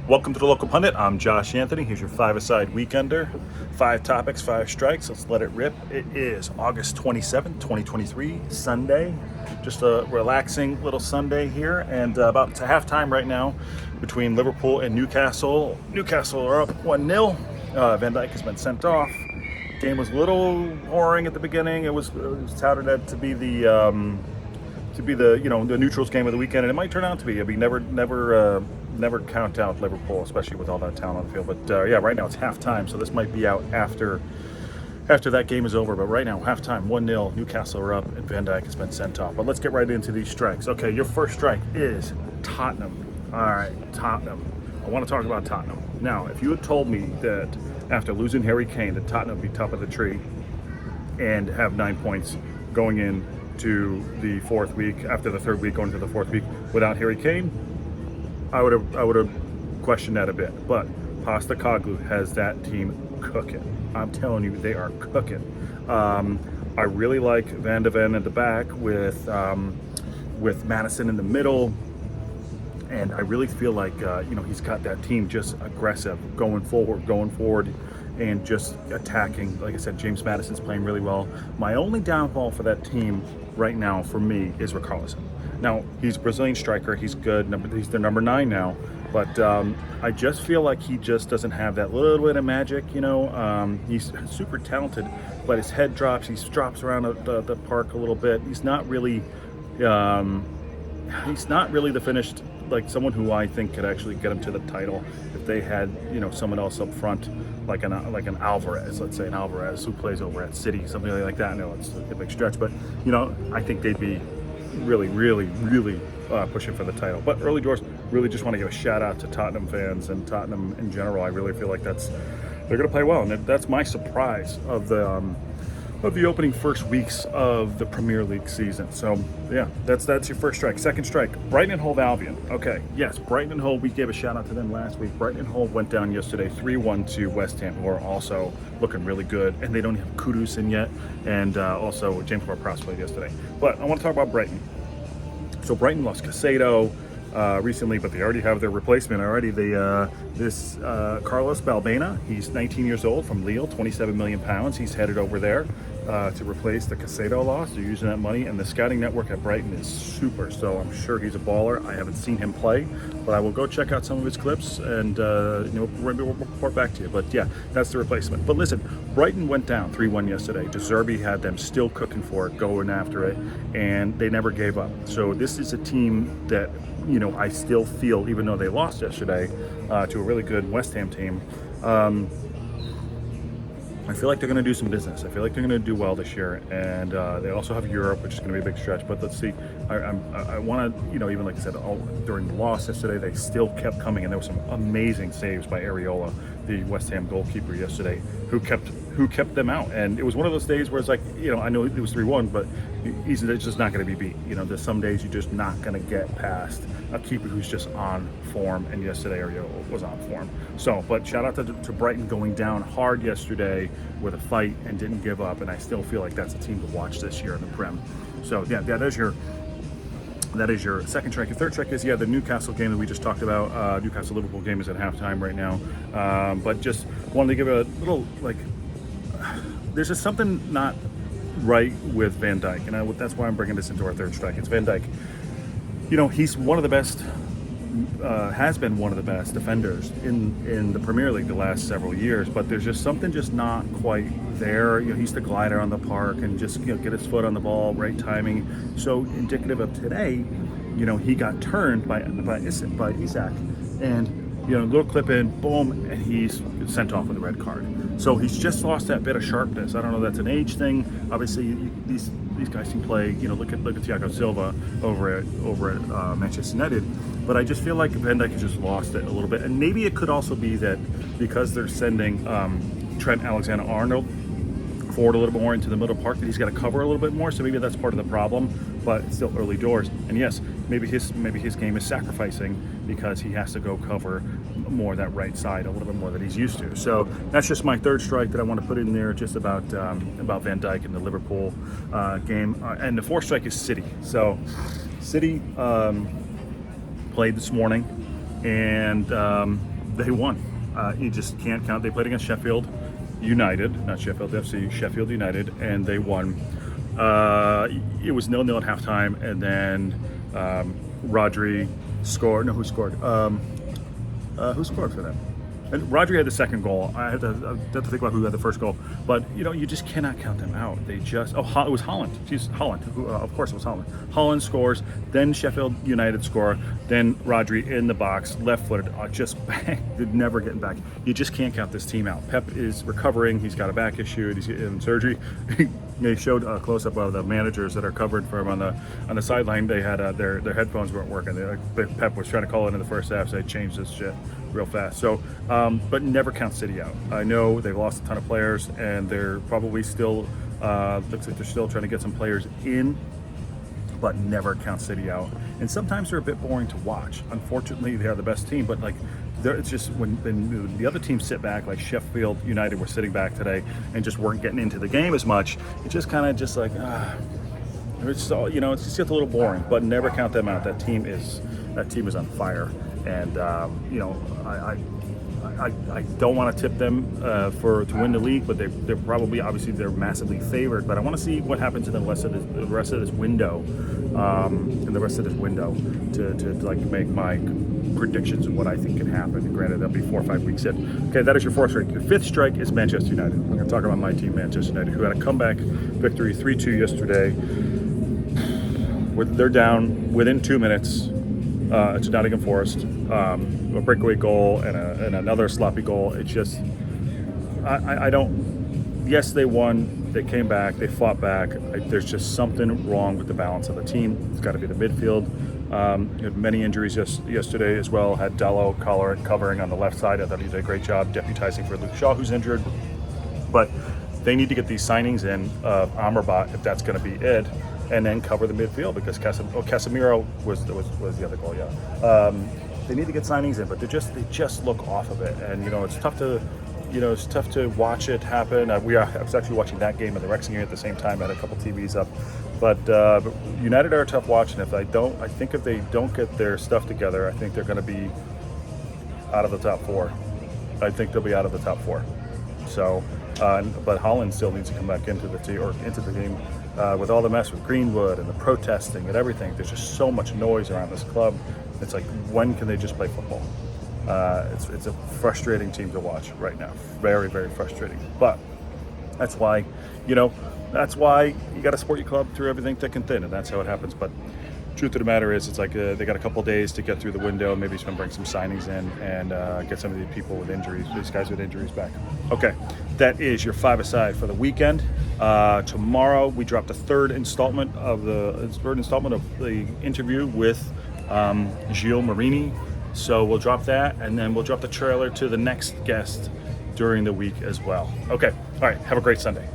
Welcome to the Local Pundit. I'm Josh Anthony. Here's your five-a-side weekender. 5 topics, 5 strikes. Let's let it rip. It is August 27th, 2023, Sunday. Just a relaxing little Sunday here, and about to halftime right now between Liverpool and Newcastle. Newcastle are up 1-0. Van Dijk has been sent off. Game was a little boring at the beginning. It was touted to be the the neutrals game of the weekend, and it might turn out to be. I mean, never count out Liverpool, especially with all that talent on the field. But right now it's halftime, so this might be out after that game is over. But right now, halftime, 1-0, Newcastle are up, and Van Dijk has been sent off. But let's get right into these strikes. Okay, your first strike is Tottenham. All right, Tottenham. I want to talk about Tottenham. Now, if you had told me that after losing Harry Kane, that Tottenham would be top of the tree and have 9 points going in to the fourth week, after the third week going into the fourth week without Harry Kane, I would have questioned that a bit. But Postecoglou has that team cooking. I'm telling you, they are cooking. I really like Van de Ven at the back with Madison in the middle, and I really feel like he's got that team just aggressive, going forward, and just attacking. Like I said, James Madison's playing really well. My only downfall for that team right now, for me, is Richarlison. Now, he's a Brazilian striker. He's good. He's their number 9 now. But I just feel like he just doesn't have that little bit of magic. He's super talented, but his head drops. He drops around the park a little bit. He's not really the finished, like someone who I think could actually get him to the title if they had someone else up front, like an Alvarez, let's say an Alvarez who plays over at City, something like that. I know it's a big stretch, but I think they'd be really pushing for the title. But early doors, really just want to give a shout out to Tottenham fans and Tottenham in general. I really feel like they're going to play well, and that's my surprise of the opening first weeks of the Premier League season. So yeah, that's your first strike. Second strike, Brighton and Hove Albion. Okay, yes, Brighton and Hove, we gave a shout out to them last week. Brighton and Hove went down yesterday 3-1 to West Ham, who are also looking really good, and they don't have Kudus in yet, and also James Ward-Prowse played yesterday. But I want to talk about Brighton. So Brighton lost Caicedo recently, but they already have their replacement already. This Carlos Baleba, he's 19 years old, from Lille, 27 million pounds. He's headed over there to replace the Caicedo loss. They're using that money, and the scouting network at Brighton is super, so I'm sure he's a baller. I haven't seen him play, but I will go check out some of his clips and maybe we'll report back to you. But yeah, that's the replacement. But listen, Brighton went down 3-1 yesterday. De Zerbi had them still cooking for it, going after it, and they never gave up. So this is a team that I still feel, even though they lost yesterday to a really good West Ham team, I feel like they're going to do some business. I feel like they're going to do well this year, and they also have Europe, which is going to be a big stretch. But let's see. I want to, even like I said, during the loss yesterday, they still kept coming, and there were some amazing saves by Areola, the West Ham goalkeeper yesterday, who kept them out. And it was one of those days where it's like, I know it was 3-1, but it's just not going to be beat. There's some days you're just not going to get past a keeper who's just on form, and yesterday Areola was on form. So, but shout out to Brighton going down hard yesterday with a fight and didn't give up, and I still feel like that's a team to watch this year in the Prem. So yeah, that is your second strike. Your third strike is the Newcastle game that we just talked about. Newcastle-Liverpool game is at halftime right now. But just wanted to give a little, there's just something not right with Van Dijk, and that's why I'm bringing this into our third strike. It's Van Dijk. He's one of the best, has been one of the best defenders in the Premier League the last several years, but there's just something just not quite there. He's the glider on the park and just get his foot on the ball, right timing. So indicative of today, he got turned by Isak, and little clip in, boom, and he's sent off with a red card. So he's just lost that bit of sharpness. I don't know if that's an age thing. Obviously, these guys can play. Look at Thiago Silva over at Manchester United. But I just feel like Van Dijk has just lost it a little bit. And maybe it could also be that because they're sending Trent Alexander-Arnold forward a little bit more into the middle park, that he's got to cover a little bit more. So maybe that's part of the problem. But it's still early doors. And yes, maybe his game is sacrificing because he has to go cover more that right side a little bit more than he's used to. So that's just my third strike that I want to put in there, just about Van Dijk and the Liverpool game. And the fourth strike is City. So City played this morning, and they won. You just can't count. They played against Sheffield United, not Sheffield FC, Sheffield United, and they won. It was 0-0 at halftime, and then Rodri scored. No, who scored? Who scored for them? And Rodri had the second goal. I had to think about who had the first goal. But, you just cannot count them out. They just... Oh, it was Holland. Jeez, Holland. Of course it was Holland. Holland scores. Then Sheffield United score. Then Rodri in the box, left-footed. Just bang. They're never getting back. You just can't count this team out. Pep is recovering. He's got a back issue. He's in surgery. They showed a close-up of the managers that are covered for him on the sideline. They had their headphones weren't working. Pep was trying to call it in the first half, so they changed this shit real fast. So, but never count City out. I know they've lost a ton of players, and they're probably still looks like they're still trying to get some players in, but never count City out. And sometimes they're a bit boring to watch. Unfortunately, they are the best team, but it's just when the other teams sit back, like Sheffield United were sitting back today and just weren't getting into the game as much. It's just kind of just like it's all, it's just gets a little boring. But never count them out. That team is on fire, and I don't want to tip them to win the league, but they're probably, obviously they're massively favored. But I want to see what happens in the rest of this window, to make my predictions of what I think can happen. And granted, they'll be 4 or 5 weeks in. Okay, that is your fourth strike. Your fifth strike is Manchester United. I'm going to talk about my team, Manchester United, who had a comeback victory 3-2 yesterday. They're down within 2 minutes to Nottingham Forest. A breakaway goal and another sloppy goal. It's just, I don't. Yes, they won. They came back. They fought back. There's just something wrong with the balance of the team. It's got to be the midfield. Had many injuries yesterday as well. Had Dallo covering on the left side. I thought he did a great job deputizing for Luke Shaw, who's injured. But they need to get these signings in of Amrabat, if that's going to be it, and then cover the midfield, because Casemiro was the other goal. Yeah, they need to get signings in, but they just look off of it, and it's tough to watch it happen. I was actually watching that game and the Wrexham game at the same time. I had a couple TVs up, but United are a tough watch, and I think if they don't get their stuff together, I think they're going to be out of the top four. I think they'll be out of the top four. So, but Holland still needs to come back into the game. With all the mess with Greenwood and the protesting and everything, there's just so much noise around this club. It's like, when can they just play football? It's a frustrating team to watch right now. Very, very frustrating. But that's why you got to support your club through everything thick and thin, and that's how it happens. But truth of the matter is, it's like they got a couple days to get through the window. Maybe he's going to bring some signings in and get some of these people with injuries, these guys with injuries back. Okay, that is your five-a-side for the weekend. Tomorrow we drop the third installment of the interview with Gilles Marini. So we'll drop that, and then we'll drop the trailer to the next guest during the week as well. Okay, all right, have a great Sunday.